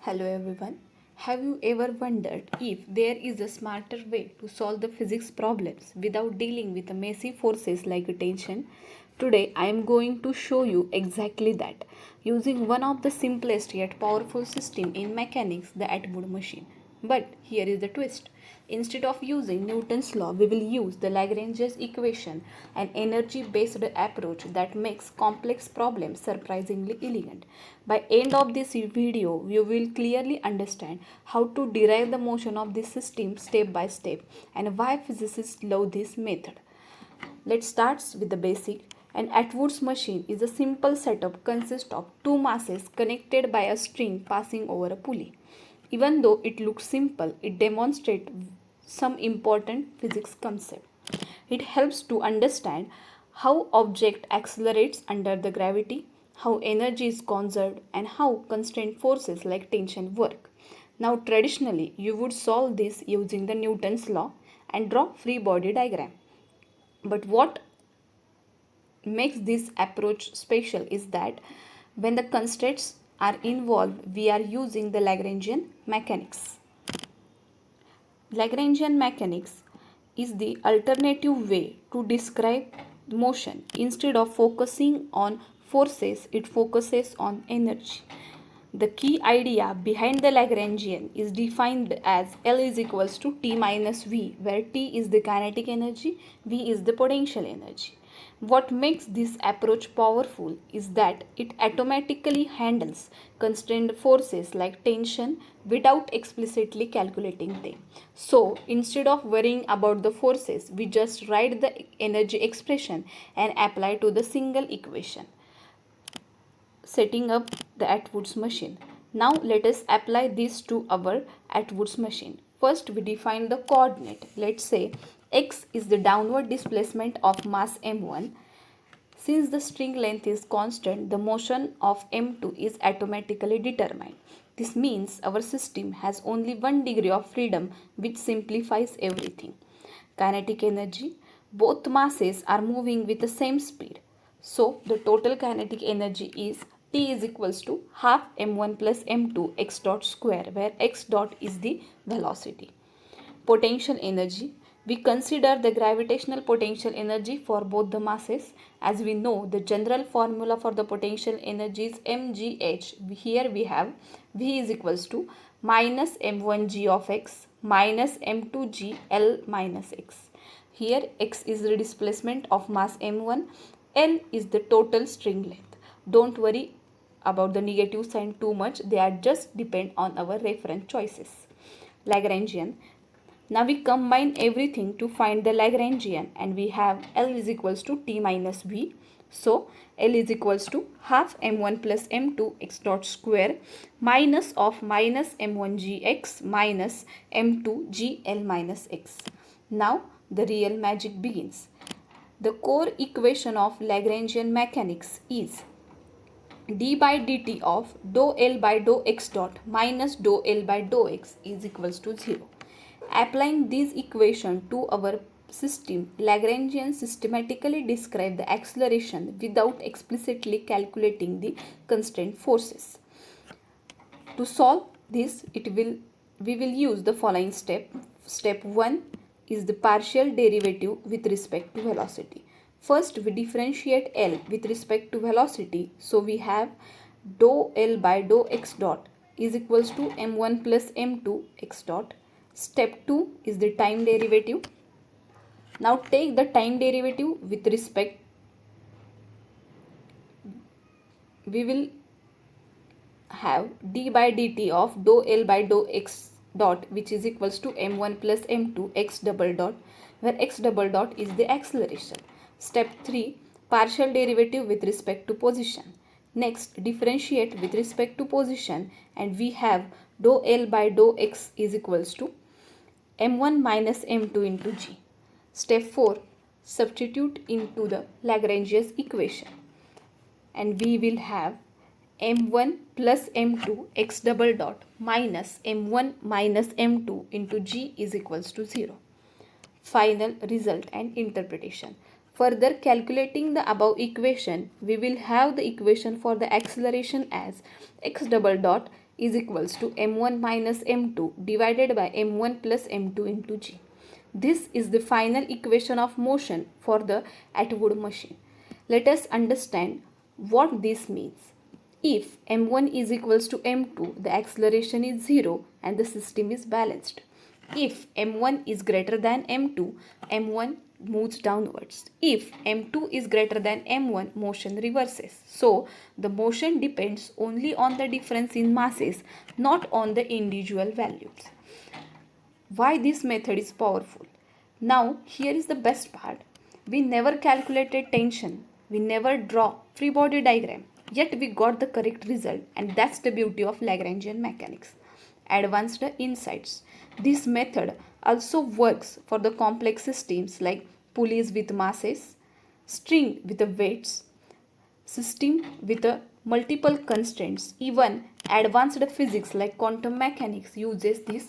Hello everyone. Have you ever wondered if there is a smarter way to solve the physics problems without dealing with the messy forces like tension? Today I am going to show you exactly that using one of the simplest yet powerful system in mechanics, the Atwood machine. But here is the twist. Instead of using Newton's law, we will use the Lagrange's equation, an energy-based approach that makes complex problems surprisingly elegant. By end of this video, you will clearly understand how to derive the motion of this system step by step and why physicists love this method. Let's start with the basic. An Atwood's machine is a simple setup consists of two masses connected by a string passing over a pulley. Even though it looks simple, it demonstrates some important physics concept. It helps to understand how object accelerates under the gravity, how energy is conserved, and how constraint forces like tension work. Now traditionally, you would solve this using the Newton's law and draw free body diagram. But what makes this approach special is that when the constraints are involved, we are using the Lagrangian mechanics. Lagrangian mechanics is the alternative way to describe motion. Instead of focusing on forces, it focuses on energy. The key idea behind the Lagrangian is defined as L is equals to T minus V, where T is the kinetic energy, V is the potential energy. What makes this approach powerful is that it automatically handles constrained forces like tension without explicitly calculating them. So, instead of worrying about the forces, we just write the energy expression and apply to the single equation. Setting up the Atwood's machine. Now let us apply this to our Atwood's machine. First we define the coordinate. Let's say x is the downward displacement of mass m1. Since the string length is constant, the motion of m2 is automatically determined. This means our system has only one degree of freedom, which simplifies everything. Kinetic energy. Both masses are moving with the same speed. So the total kinetic energy is T is equals to half m1 plus m2 x dot square, where x dot is the velocity. Potential energy. We consider the gravitational potential energy for both the masses. As we know, the general formula for the potential energy is mgh. Here we have V is equals to minus m1g of x minus m2g L minus x. Here x is the displacement of mass m1, L is the total string length. Don't worry about the negative sign too much, they are just depend on our reference choices. Lagrangian. Now we combine everything to find the Lagrangian, and we have L is equals to T minus V. So L is equals to half m1 plus m2 x dot square minus of minus m1 gx minus m2 gl minus x. Now the real magic begins. The core equation of Lagrangian mechanics is d by dt of dou L by dou x dot minus dou L by dou x is equals to 0. Applying this equation to our system, Lagrangian systematically describe the acceleration without explicitly calculating the constraint forces. To solve this, we will use the following step. Step 1 is the partial derivative with respect to velocity. First, we differentiate L with respect to velocity. So, we have dou L by dou x dot is equals to m1 plus m2 x dot. Step 2 is the time derivative. Now, take the time derivative with respect. We will have d by dt of dou L by dou x dot, which is equals to m1 plus m2 x double dot, where x double dot is the acceleration. Step 3, partial derivative with respect to position. Next, differentiate with respect to position, and we have dou L by dou x is equals to m1 minus m2 into g. Step 4, substitute into the Lagrange's equation, and we will have m1 plus m2 x double dot minus m1 minus m2 into g is equals to 0. Final result and interpretation. Further calculating the above equation, we will have the equation for the acceleration as x double dot is equals to m1 minus m2 divided by m1 plus m2 into g. This is the final equation of motion for the Atwood machine. Let us understand what this means. If m1 is equals to m2, the acceleration is 0 and the system is balanced. If m1 is greater than m2, m1 moves downwards. If m2 is greater than m1, motion reverses. So, the motion depends only on the difference in masses, not on the individual values. Why this method is powerful? Now, here is the best part. We never calculated tension. We never draw free body diagram. Yet we got the correct result, and that's the beauty of Lagrangian mechanics. Advanced insights. This method also works for the complex systems like pulleys with masses, string with the weights, system with multiple constraints. Even advanced physics like quantum mechanics uses this